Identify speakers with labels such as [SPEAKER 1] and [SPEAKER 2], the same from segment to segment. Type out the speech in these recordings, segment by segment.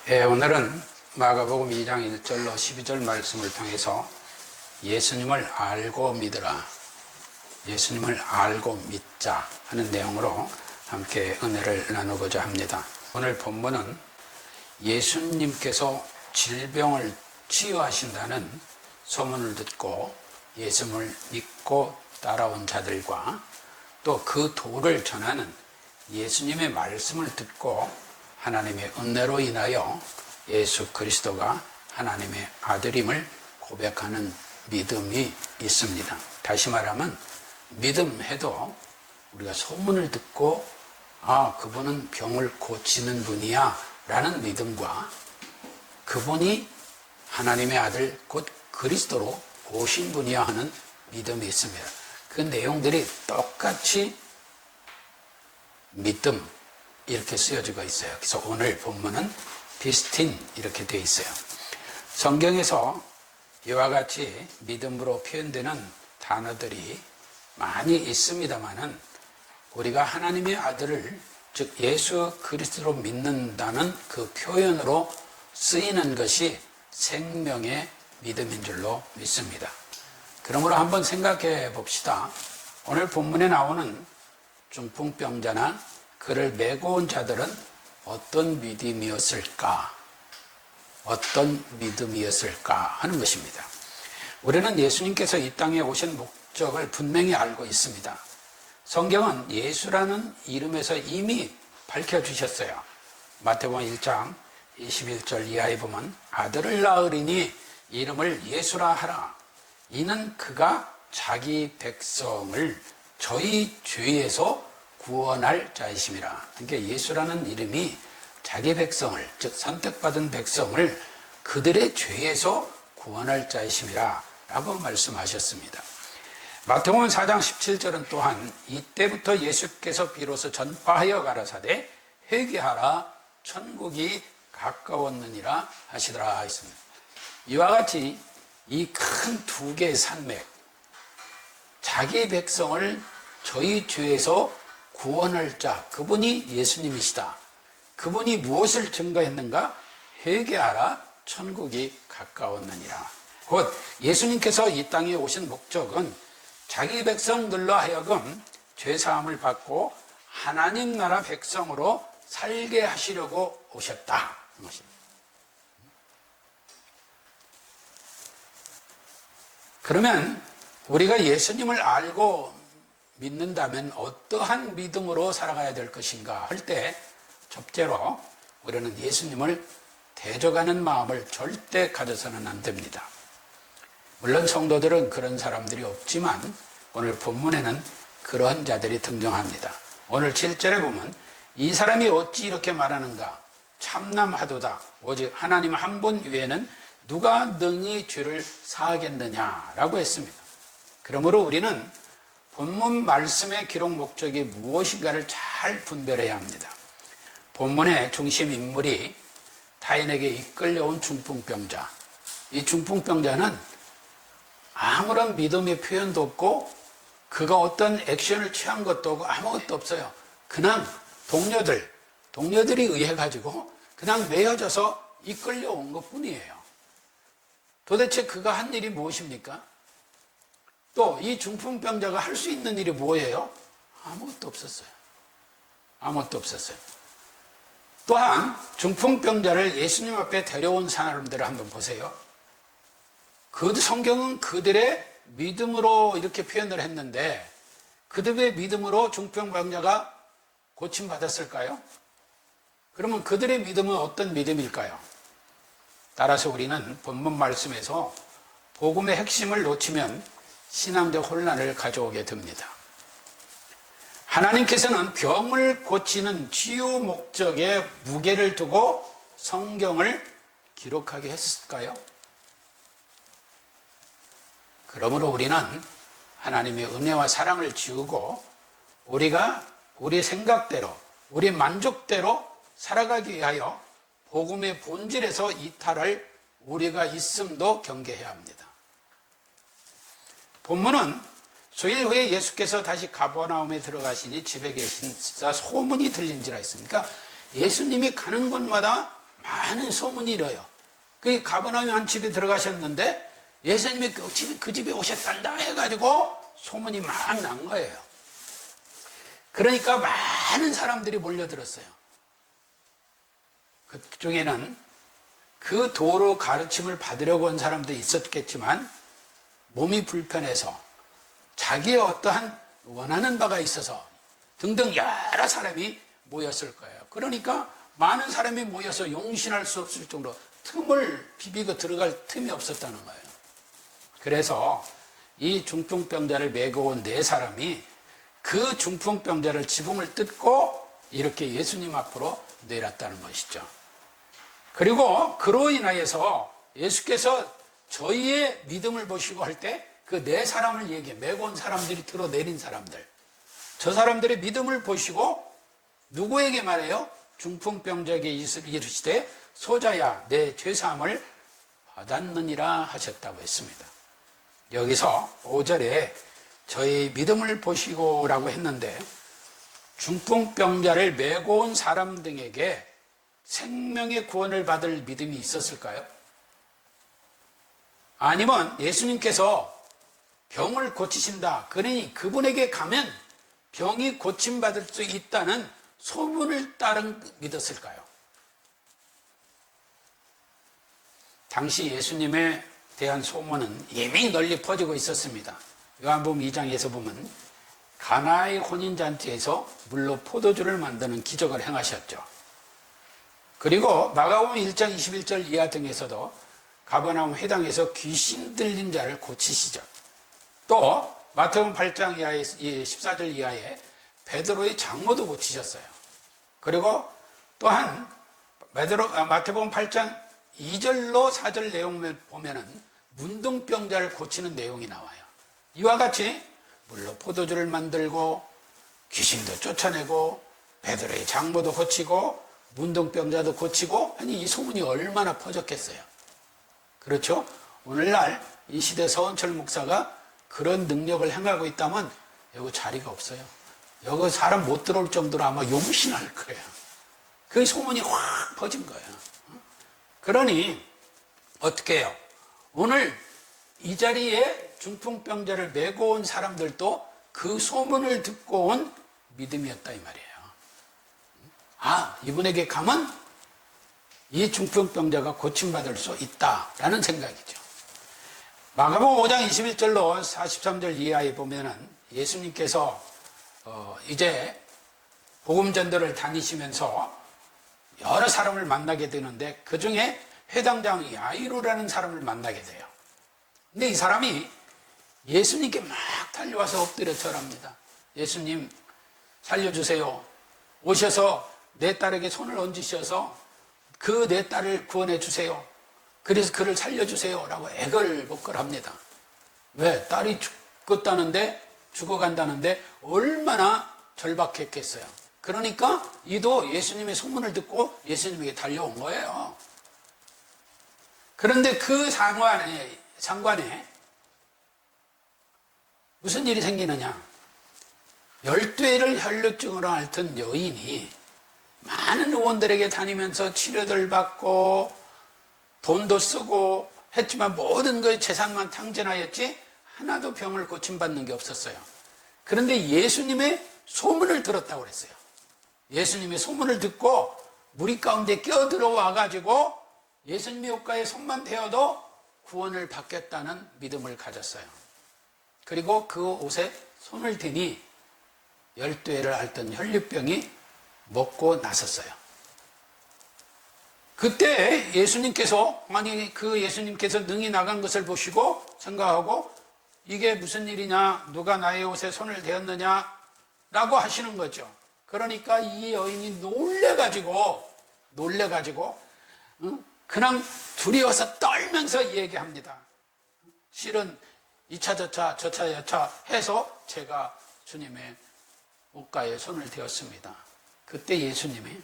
[SPEAKER 1] 오늘은 마가복음 2장 1절로 12절 말씀을 통해서 예수님을 알고 믿으라, 예수님을 알고 믿자 하는 내용으로 함께 은혜를 나누고자 합니다. 오늘 본문은 예수님께서 질병을 치유하신다는 소문을 듣고 예수님을 믿고 따라온 자들과 또 그 도를 전하는 예수님의 말씀을 듣고 하나님의 은혜로 인하여 예수 그리스도가 하나님의 아들임을 고백하는 믿음이 있습니다. 다시 말하면 믿음해도 우리가 소문을 듣고 그분은 병을 고치는 분이야 라는 믿음과 그분이 하나님의 아들 곧 그리스도로 오신 분이야 하는 믿음이 있습니다. 그 내용들이 똑같이 믿음 이렇게 쓰여지고 있어요. 그래서 오늘 본문은 비스틴 이렇게 되어 있어요. 성경에서 이와 같이 믿음으로 표현되는 단어들이 많이 있습니다만은 우리가 하나님의 아들을 즉 예수 그리스도로 믿는다는 그 표현으로 쓰이는 것이 생명의 믿음인 줄로 믿습니다. 그러므로 한번 생각해 봅시다. 오늘 본문에 나오는 중풍병자나 그를 메고 온 자들은 어떤 믿음이었을까? 어떤 믿음이었을까 하는 것입니다. 우리는 예수님께서 이 땅에 오신 목적을 분명히 알고 있습니다. 성경은 예수라는 이름에서 이미 밝혀주셨어요. 마태복음 1장 21절 이하에 보면 아들을 낳으리니 이름을 예수라 하라. 이는 그가 자기 백성을 저희 죄에서 구원할 자이심이라. 그러니까 예수라는 이름이 자기 백성을, 즉 선택받은 백성을 그들의 죄에서 구원할 자이심이라 라고 말씀하셨습니다. 마태복음 4장 17절은 또한 이때부터 예수께서 비로소 전파하여 가라사대 회개하라 천국이 가까웠느니라 하시더라 했습니다. 이와 같이 이 큰 두 개의 산맥, 자기 백성을 저희 죄에서 구원할 자, 그분이 예수님이시다. 그분이 무엇을 증거했는가? 회개하라 천국이 가까웠느니라. 곧 예수님께서 이 땅에 오신 목적은 자기 백성들로 하여금 죄사함을 받고 하나님 나라 백성으로 살게 하시려고 오셨다. 그러면 우리가 예수님을 알고 믿는다면 어떠한 믿음으로 살아가야 될 것인가 할 때 첫째로 우리는 예수님을 대적하는 마음을 절대 가져서는 안 됩니다. 물론 성도들은 그런 사람들이 없지만 오늘 본문에는 그러한 자들이 등장합니다. 오늘 7절에 보면 이 사람이 어찌 이렇게 말하는가? 참남하도다. 오직 하나님 한 분 외에는 누가 능히 죄를 사하겠느냐라고 했습니다. 그러므로 우리는 본문 말씀의 기록 목적이 무엇인가를 잘 분별해야 합니다. 본문의 중심 인물이 타인에게 이끌려온 중풍병자. 이 중풍병자는 아무런 믿음의 표현도 없고 그가 어떤 액션을 취한 것도 없고 아무것도 없어요. 그냥 동료들이 의해 가지고 그냥 매여져서 이끌려온 것뿐이에요. 도대체 그가 한 일이 무엇입니까? 또 이 중풍병자가 할 수 있는 일이 뭐예요? 아무것도 없었어요. 아무것도 없었어요. 또한 중풍병자를 예수님 앞에 데려온 사람들을 한번 보세요. 그 성경은 그들의 믿음으로 이렇게 표현을 했는데 그들의 믿음으로 중풍병자가 고침받았을까요? 그러면 그들의 믿음은 어떤 믿음일까요? 따라서 우리는 본문 말씀에서 복음의 핵심을 놓치면 신앙적 혼란을 가져오게 됩니다. 하나님께서는 병을 고치는 치유 목적에 무게를 두고 성경을 기록하게 했을까요? 그러므로 우리는 하나님의 은혜와 사랑을 지우고 우리가 우리 생각대로, 우리 만족대로 살아가기 위하여 복음의 본질에서 이탈할 우리가 있음도 경계해야 합니다. 본문은 수일 후에 예수께서 다시 가버나움에 들어가시니 집에 계신 소문이 들린지라 했습니까? 예수님이 가는 곳마다 많은 소문이 일어요. 그 가버나움 한 집에 들어가셨는데 예수님이 그 집에 오셨단다 해가지고 소문이 막 난 거예요. 그러니까 많은 사람들이 몰려들었어요. 그중에는 그 도로 가르침을 받으려고 온 사람도 있었겠지만 몸이 불편해서 자기의 어떠한 원하는 바가 있어서 등등 여러 사람이 모였을 거예요. 그러니까 많은 사람이 모여서 용신할 수 없을 정도로 틈을 비비고 들어갈 틈이 없었다는 거예요. 그래서 이 중풍병자를 메고 온 네 사람이 그 중풍병자를 지붕을 뜯고 이렇게 예수님 앞으로 내렸다는 것이죠. 그리고 그로 인하여서 예수께서 저희의 믿음을 보시고 할 때 그 네 사람을 얘기해, 메고 온 사람들이 들어 내린 사람들, 저 사람들의 믿음을 보시고 누구에게 말해요? 중풍병자에게 이르시되 소자야 내 죄사함을 받았느니라 하셨다고 했습니다. 여기서 5절에 저희 믿음을 보시고 라고 했는데 중풍병자를 메고 온 사람 등에게 생명의 구원을 받을 믿음이 있었을까요? 아니면 예수님께서 병을 고치신다, 그러니 그분에게 가면 병이 고침받을 수 있다는 소문을 따라 믿었을까요? 당시 예수님에 대한 소문은 이미 널리 퍼지고 있었습니다. 요한복음 2장에서 보면 가나의 혼인잔치에서 물로 포도주를 만드는 기적을 행하셨죠. 그리고 마가복음 1장 21절 이하 등에서도 가버나움 회당에서 귀신 들린 자를 고치시죠. 또 마태복음 8장 이하에 14절 이하에 베드로의 장모도 고치셨어요. 그리고 또한 마태복음 8장 2절로 4절 내용을 보면은 문둥병자를 고치는 내용이 나와요. 이와 같이 물로 포도주를 만들고 귀신도 쫓아내고 베드로의 장모도 고치고 문둥병자도 고치고 하니 이 소문이 얼마나 퍼졌겠어요. 그렇죠? 오늘날 이 시대 서은철 목사가 그런 능력을 행하고 있다면 여기 자리가 없어요. 여기 사람 못 들어올 정도로 아마 용신할 거예요. 그 소문이 확 퍼진 거예요. 그러니 어떻게 해요? 오늘 이 자리에 중풍병자를 메고 온 사람들도 그 소문을 듣고 온 믿음이었다 이 말이에요. 아, 이분에게 가면 이 중풍병자가 고침받을 수 있다라는 생각이죠. 마가복음 5장 21절로 43절 이하에 보면은 예수님께서 이제 복음 전도를 다니시면서 여러 사람을 만나게 되는데 그 중에 회당장 야이로라는 사람을 만나게 돼요. 근데 이 사람이 예수님께 막 달려와서 엎드려 절합니다. 예수님 살려주세요. 오셔서 내 딸에게 손을 얹으셔서 그 내 딸을 구원해 주세요. 그래서 그를 살려주세요 라고 애걸복걸합니다. 왜? 딸이 죽어간다는데 얼마나 절박했겠어요. 그러니까 이도 예수님의 소문을 듣고 예수님에게 달려온 거예요. 그런데 그 상관에 무슨 일이 생기느냐? 12회를 혈루증으로 앓던 여인이 많은 의원들에게 다니면서 치료를 받고 돈도 쓰고 했지만 모든 그 재산만 탕진하였지 하나도 병을 고침받는 게 없었어요. 그런데 예수님의 소문을 들었다고 그랬어요. 예수님의 소문을 듣고 무리 가운데 끼어들어와 가지고 예수님의 옷가에 손만 대어도 구원을 받겠다는 믿음을 가졌어요. 그리고 그 옷에 손을 대니 12회를 앓던 혈류병이 먹고 나섰어요. 그때 예수님께서 능히 나간 것을 보시고 생각하고 이게 무슨 일이냐, 누가 나의 옷에 손을 대었느냐 라고 하시는 거죠. 그러니까 이 여인이 놀래가지고 그냥 두려워서 떨면서 얘기합니다. 실은 이차 저차 여차 해서 제가 주님의 옷가에 손을 대었습니다. 그때 예수님이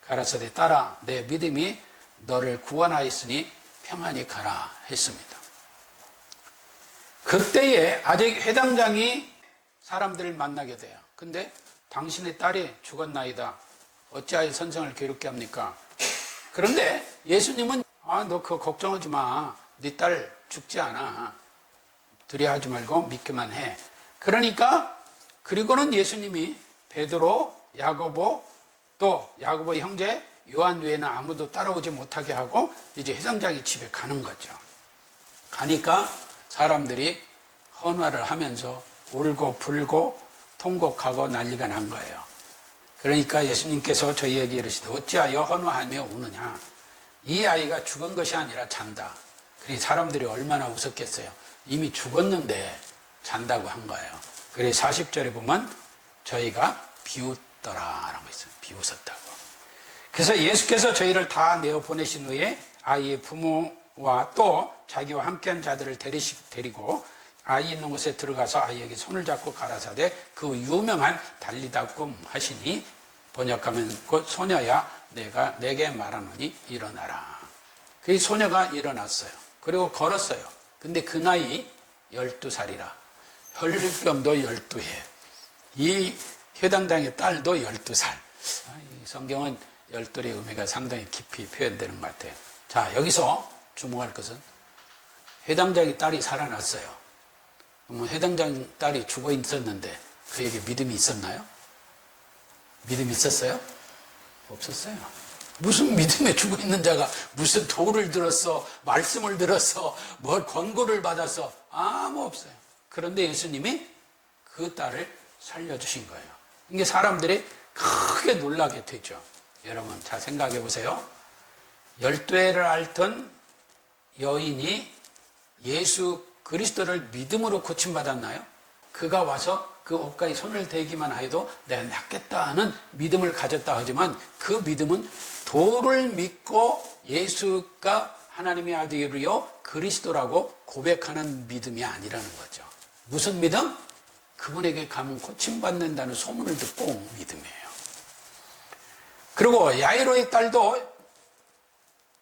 [SPEAKER 1] 가라사대 딸아 내 믿음이 너를 구원하였으니 평안히 가라 했습니다. 그때에 아직 회당장이 사람들을 만나게 돼요. 근데 당신의 딸이 죽었나이다. 어찌하여 선생을 괴롭게 합니까? 그런데 예수님은 너 그거 걱정하지 마. 네 딸 죽지 않아. 두려워하지 말고 믿기만 해. 그러니까 그리고는 예수님이 베드로, 야고보, 또 야고보의 형제 요한 외에는 아무도 따라오지 못하게 하고 이제 회당장의 집에 가는 거죠. 가니까 사람들이 헌화를 하면서 울고 불고 통곡하고 난리가 난 거예요. 그러니까 예수님께서 저희에게 이르시되 어찌하여 헌화하며 우느냐. 이 아이가 죽은 것이 아니라 잔다. 그러니 사람들이 얼마나 웃었겠어요. 이미 죽었는데 잔다고 한 거예요. 그래서 40절에 보면 저희가 비웃더라라고 있어요. 비웃었다고. 그래서 예수께서 저희를 다 내어 보내신 후에 아이의 부모와 또 자기와 함께한 자들을 데리고 아이 있는 곳에 들어가서 아이에게 손을 잡고 가라사대 그 유명한 달리다꿈 하시니 번역하면 곧 소녀야 내게 말하노니 일어나라. 그 소녀가 일어났어요. 그리고 걸었어요. 근데 그 나이 12살이라 혈류병도 12해. 이 회당장의 딸도 12살. 성경은 12의 의미가 상당히 깊이 표현되는 것 같아요. 자, 여기서 주목할 것은 회당장의 딸이 살아났어요. 그러면 회당장 딸이 죽어 있었는데 그에게 믿음이 있었나요? 믿음이 있었어요? 없었어요. 무슨 믿음에 죽어 있는 자가 무슨 도를 들었어, 말씀을 들었어, 뭘 권고를 받았어, 아무 없어요. 그런데 예수님이 그 딸을 살려주신 거예요. 이게 사람들이 크게 놀라게 되죠. 여러분 잘 생각해 보세요. 12회를 앓던 여인이 예수 그리스도를 믿음으로 고침받았나요? 그가 와서 그 옷가에 손을 대기만 해도 내가 낫겠다 하는 믿음을 가졌다 하지만 그 믿음은 도를 믿고 예수가 하나님의 아들이요 그리스도라고 고백하는 믿음이 아니라는 거죠. 무슨 믿음? 그분에게 가면 고침받는다는 소문을 듣고 온 믿음이에요. 그리고 야이로의 딸도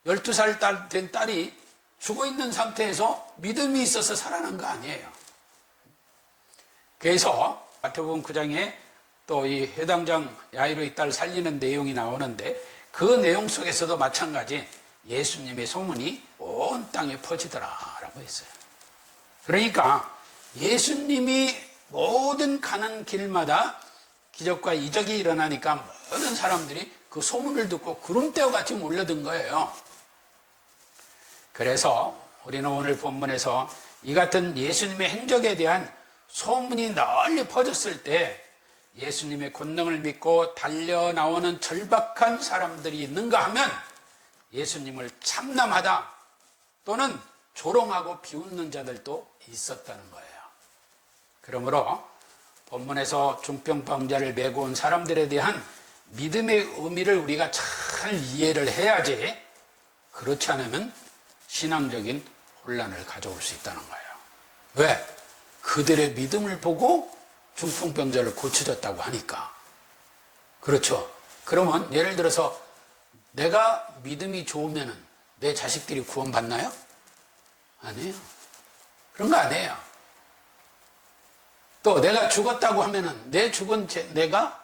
[SPEAKER 1] 12살 된 딸이 죽어있는 상태에서 믿음이 있어서 살아난 거 아니에요. 그래서 마태복음 9장에 또 이 회당장 야이로의 딸 살리는 내용이 나오는데 그 내용 속에서도 마찬가지 예수님의 소문이 온 땅에 퍼지더라라고 했어요. 그러니까 예수님이 모든 가는 길마다 기적과 이적이 일어나니까 모든 사람들이 그 소문을 듣고 구름대와 같이 몰려든 거예요. 그래서 우리는 오늘 본문에서 이 같은 예수님의 행적에 대한 소문이 널리 퍼졌을 때 예수님의 권능을 믿고 달려나오는 절박한 사람들이 있는가 하면 예수님을 참남하다 또는 조롱하고 비웃는 자들도 있었다는 거예요. 그러므로 본문에서 중병병자를 메고 온 사람들에 대한 믿음의 의미를 우리가 잘 이해를 해야지 그렇지 않으면 신앙적인 혼란을 가져올 수 있다는 거예요. 왜? 그들의 믿음을 보고 중풍병자를 고쳐줬다고 하니까. 그렇죠. 그러면 예를 들어서 내가 믿음이 좋으면 내 자식들이 구원받나요? 아니에요. 그런 거 아니에요. 또 내가 죽었다고 하면 내 죽은 내가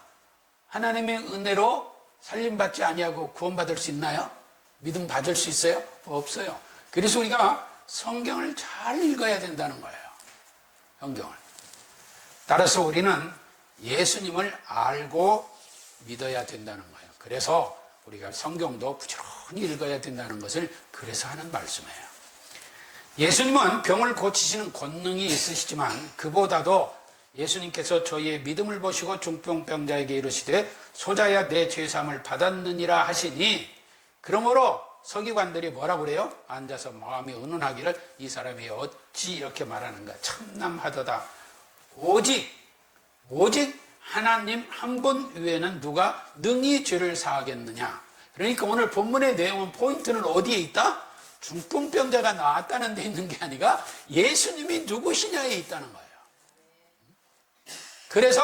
[SPEAKER 1] 하나님의 은혜로 살림받지 아니하고 구원받을 수 있나요? 믿음 받을 수 있어요? 없어요. 그래서 우리가 성경을 잘 읽어야 된다는 거예요. 성경을. 따라서 우리는 예수님을 알고 믿어야 된다는 거예요. 그래서 우리가 성경도 부지런히 읽어야 된다는 것을 그래서 하는 말씀이에요. 예수님은 병을 고치시는 권능이 있으시지만 그보다도 예수님께서 저희의 믿음을 보시고 중풍병자에게 이르시되 소자야 내 죄사함을 받았느니라 하시니 그러므로 서기관들이 뭐라고 그래요? 앉아서 마음이 은은하기를 이 사람이 어찌 이렇게 말하는가 참남하도다. 오직 하나님 한 분 외에는 누가 능히 죄를 사하겠느냐. 그러니까 오늘 본문의 내용은 포인트는 어디에 있다? 중풍병자가 나왔다는 데 있는 게 아니라 예수님이 누구시냐에 있다는 거예요. 그래서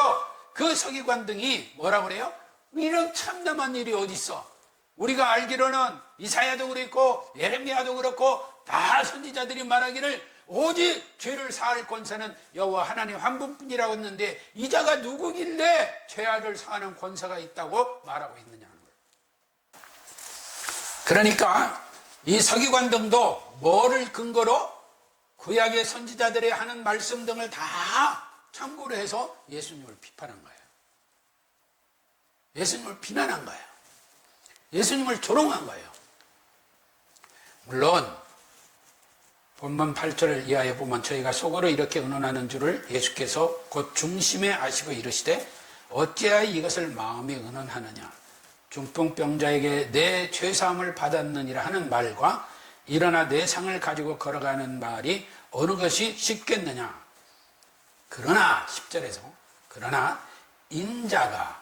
[SPEAKER 1] 그 서기관 등이 뭐라고 그래요? 이런 참담한 일이 어디 있어? 우리가 알기로는 이사야도 그랬고 예레미야도 그렇고 다 선지자들이 말하기를 오직 죄를 사할 권세는 여호와 하나님 한 분뿐이라고 했는데 이 자가 누구길래 죄를 사하는 권세가 있다고 말하고 있느냐는 거예요. 그러니까 이 서기관등도 뭐를 근거로? 구약의 선지자들이 하는 말씀 등을 다 참고로 해서 예수님을 비판한 거예요. 예수님을 비난한 거예요. 예수님을 조롱한 거예요. 물론 본문 8절 이하에 보면 저희가 속으로 이렇게 의논하는 줄을 예수께서 곧 중심에 아시고 이르시되 어찌하여 이것을 마음에 의논하느냐. 중풍병자에게 내 죄사함을 받았느니라 하는 말과 일어나 내 상을 가지고 걸어가는 말이 어느 것이 쉽겠느냐. 그러나 10절에서 그러나 인자가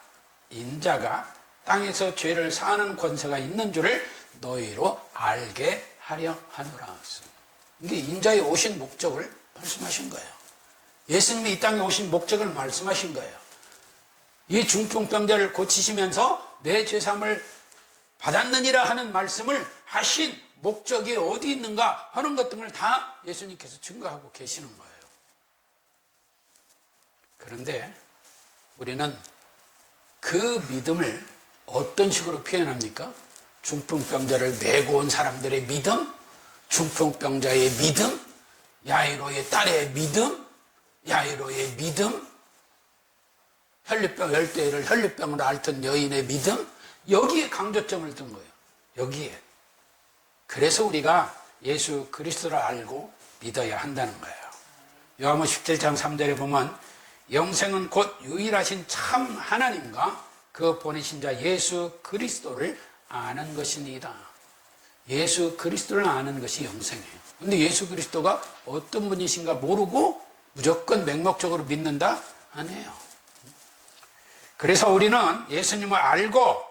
[SPEAKER 1] 땅에서 죄를 사하는 권세가 있는 줄을 너희로 알게 하려 하노라. 이게 인자의 오신 목적을 말씀하신 거예요. 예수님이 이 땅에 오신 목적을 말씀하신 거예요. 이 중풍병자를 고치시면서 내 죄사함을 받았느니라 하는 말씀을 하신 목적이 어디 있는가 하는 것 등을 다 예수님께서 증거하고 계시는 거예요. 그런데 우리는 그 믿음을 어떤 식으로 표현합니까? 중풍병자를 메고 온 사람들의 믿음, 중풍병자의 믿음, 야이로의 딸의 믿음, 야이로의 믿음, 혈류병 열대를 혈류병으로 앓던 여인의 믿음, 여기에 강조점을 둔 거예요. 여기에. 그래서 우리가 예수 그리스도를 알고 믿어야 한다는 거예요. 요한복음 17장 3절에 보면 영생은 곧 유일하신 참 하나님과 그 보내신 자 예수 그리스도를 아는 것이니이다. 예수 그리스도를 아는 것이 영생이에요. 근데 예수 그리스도가 어떤 분이신가 모르고 무조건 맹목적으로 믿는다? 아니에요. 그래서 우리는 예수님을 알고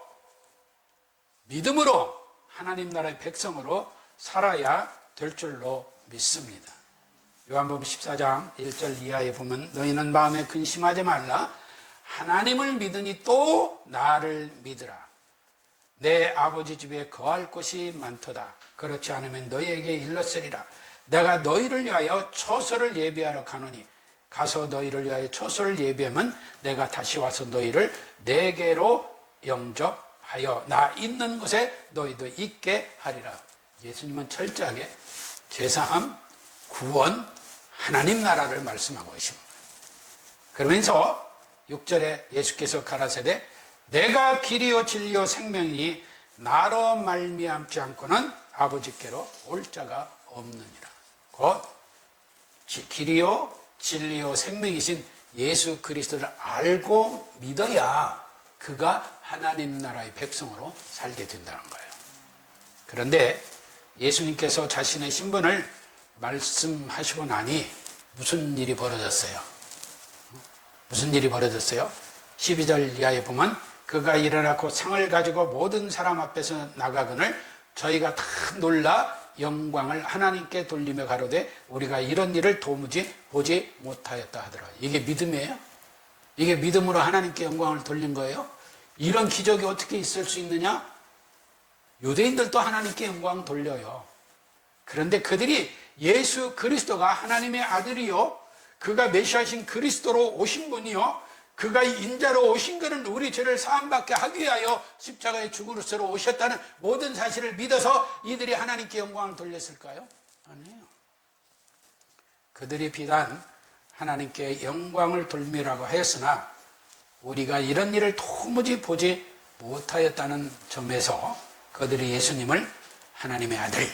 [SPEAKER 1] 믿음으로 하나님 나라의 백성으로 살아야 될 줄로 믿습니다. 요한복음 14장 1절 이하에 보면 너희는 마음에 근심하지 말라. 하나님을 믿으니 또 나를 믿으라. 내 아버지 집에 거할 곳이 많도다. 그렇지 않으면 너희에게 일렀으리라. 내가 너희를 위하여 처소를 예비하러 가노니 가서 너희를 위하여 처소를 예비하면 내가 다시 와서 너희를 내게로 영접하여 나 있는 곳에 너희도 있게 하리라. 예수님은 철저하게 죄사함, 구원, 하나님 나라를 말씀하고 계십니다. 그러면서 6절에 예수께서 가라사대 내가 길이요 진리요 생명이니 나로 말미암지 않고는 아버지께로 올 자가 없느니라. 곧 길이요 진리요 생명이신 예수 그리스도를 알고 믿어야 그가 하나님 나라의 백성으로 살게 된다는 거예요. 그런데 예수님께서 자신의 신분을 말씀하시고 나니 무슨 일이 벌어졌어요? 무슨 일이 벌어졌어요? 12절 이하에 보면 그가 일어나 곧 상을 가지고 모든 사람 앞에서 나가거늘 저희가 다 놀라 영광을 하나님께 돌리며 가로되 우리가 이런 일을 도무지 보지 못하였다 하더라. 이게 믿음이에요? 이게 믿음으로 하나님께 영광을 돌린 거예요? 이런 기적이 어떻게 있을 수 있느냐? 유대인들도 하나님께 영광 돌려요. 그런데 그들이 예수 그리스도가 하나님의 아들이요 그가 메시아신 그리스도로 오신 분이요 그가 인자로 오신 것은 우리 죄를 사함받게 하기 위하여 십자가의 죽음으로 오셨다는 모든 사실을 믿어서 이들이 하나님께 영광을 돌렸을까요? 아니에요. 그들이 비단 하나님께 영광을 돌리라고 하였으나 우리가 이런 일을 도무지 보지 못하였다는 점에서 그들이 예수님을 하나님의 아들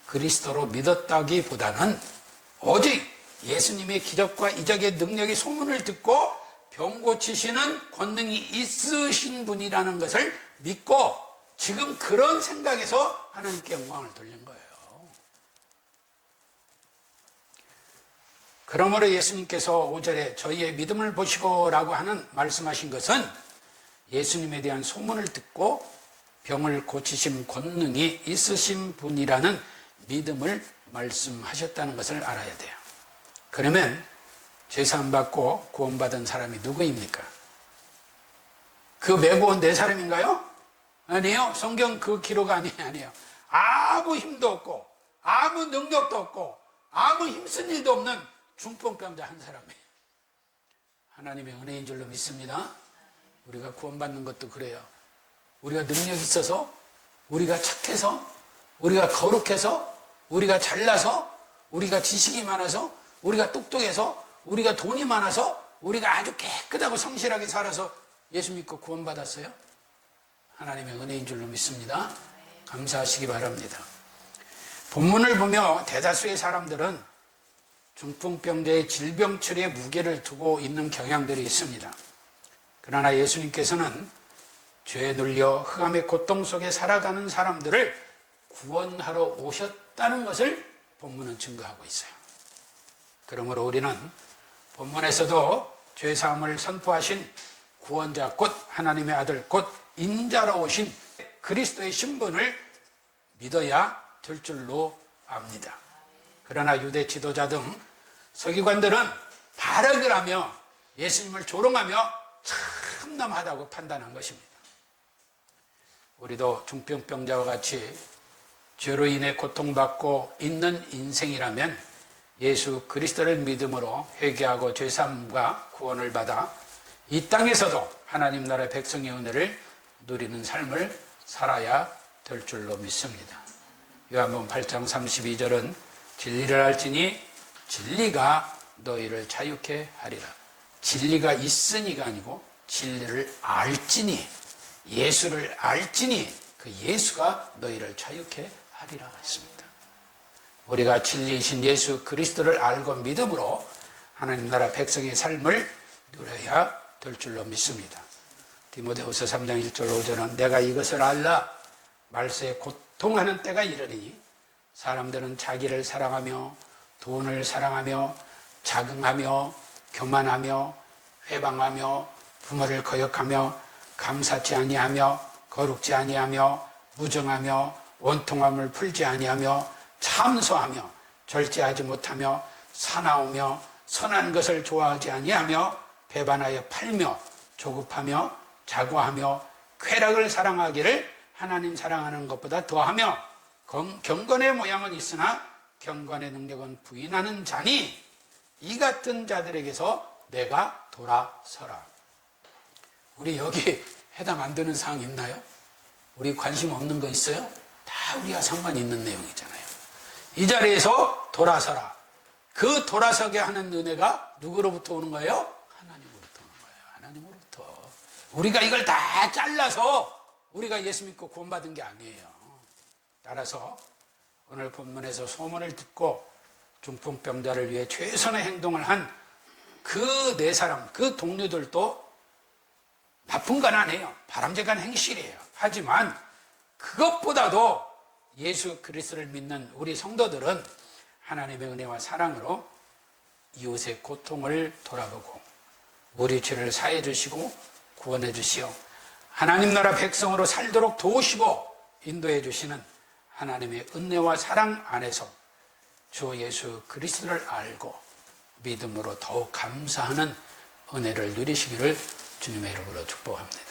[SPEAKER 1] 그리스도로 믿었다기보다는 오직 예수님의 기적과 이적의 능력의 소문을 듣고 병 고치시는 권능이 있으신 분이라는 것을 믿고 지금 그런 생각에서 하나님께 영광을 돌린 거예요. 그러므로 예수님께서 5절에 저희의 믿음을 보시고 라고 하는 말씀하신 것은 예수님에 대한 소문을 듣고 병을 고치신 권능이 있으신 분이라는 믿음을 말씀하셨다는 것을 알아야 돼요. 그러면 죄사함 받고 구원받은 사람이 누구입니까? 그 메고 온 네 사람인가요? 아니에요. 성경 그 기록 아니에요. 아무 힘도 없고 아무 능력도 없고 아무 힘쓴 일도 없는 중풍병자 한 사람이에요. 하나님의 은혜인 줄로 믿습니다. 우리가 구원받는 것도 그래요. 우리가 능력이 있어서 우리가 착해서, 우리가 거룩해서, 우리가 잘나서, 우리가 지식이 많아서, 우리가 똑똑해서, 우리가 돈이 많아서, 우리가 아주 깨끗하고 성실하게 살아서 예수 믿고 구원받았어요? 하나님의 은혜인 줄로 믿습니다. 감사하시기 바랍니다. 본문을 보며 대다수의 사람들은 중풍병자의 질병 처리에 무게를 두고 있는 경향들이 있습니다. 그러나 예수님께서는 죄에 눌려 흑암의 고통 속에 살아가는 사람들을 구원하러 오셨다는 것을 본문은 증거하고 있어요. 그러므로 우리는 본문에서도 죄사함을 선포하신 구원자 곧 하나님의 아들 곧 인자로 오신 그리스도의 신분을 믿어야 될 줄로 압니다. 그러나 유대 지도자 등 서기관들은 발악을 하며 예수님을 조롱하며 참남하다고 판단한 것입니다. 우리도 중풍병자와 같이 죄로 인해 고통받고 있는 인생이라면 예수 그리스도를 믿음으로 회개하고 죄사함과 구원을 받아 이 땅에서도 하나님 나라의 백성의 은혜를 누리는 삶을 살아야 될 줄로 믿습니다. 요한복음 8장 32절은 진리를 알지니 진리가 너희를 자유케 하리라. 진리가 있으니가 아니고 진리를 알지니, 예수를 알지니 그 예수가 너희를 자유케 하리라 했습니다. 우리가 진리이신 예수 그리스도를 알고 믿음으로 하나님 나라 백성의 삶을 누려야 될 줄로 믿습니다. 디모데후서 3장 1절 5절은 내가 이것을 알라 말세에 고통하는 때가 이르리니 사람들은 자기를 사랑하며 돈을 사랑하며 자긍하며 교만하며 회방하며 부모를 거역하며 감사치 아니하며 거룩지 아니하며 무정하며 원통함을 풀지 아니하며 참소하며 절제하지 못하며 사나우며 선한 것을 좋아하지 아니하며 배반하여 팔며 조급하며 자고하며 쾌락을 사랑하기를 하나님 사랑하는 것보다 더하며 경건의 모양은 있으나 경건의 능력은 부인하는 자니 이 같은 자들에게서 내가 돌아서라. 우리 여기 해당 안 되는 사항 있나요? 우리 관심 없는 거 있어요? 다 우리가 상관이 있는 내용이잖아요. 이 자리에서 돌아서라. 그 돌아서게 하는 은혜가 누구로부터 오는 거예요? 하나님으로부터 오는 거예요. 하나님으로부터. 우리가 이걸 다 잘라서 우리가 예수 믿고 구원받은 게 아니에요. 따라서 오늘 본문에서 소문을 듣고 중풍병자를 위해 최선의 행동을 한 그 네 사람, 그 동료들도 나쁜 건 아니에요. 바람직한 행실이에요. 하지만 그것보다도 예수 그리스도를 믿는 우리 성도들은 하나님의 은혜와 사랑으로 이웃의 고통을 돌아보고 우리 죄를 사해 주시고 구원해 주시어 하나님 나라 백성으로 살도록 도우시고 인도해 주시는 하나님의 은혜와 사랑 안에서 주 예수 그리스도를 알고 믿음으로 더욱 감사하는 은혜를 누리시기를 주님의 이름으로 축복합니다.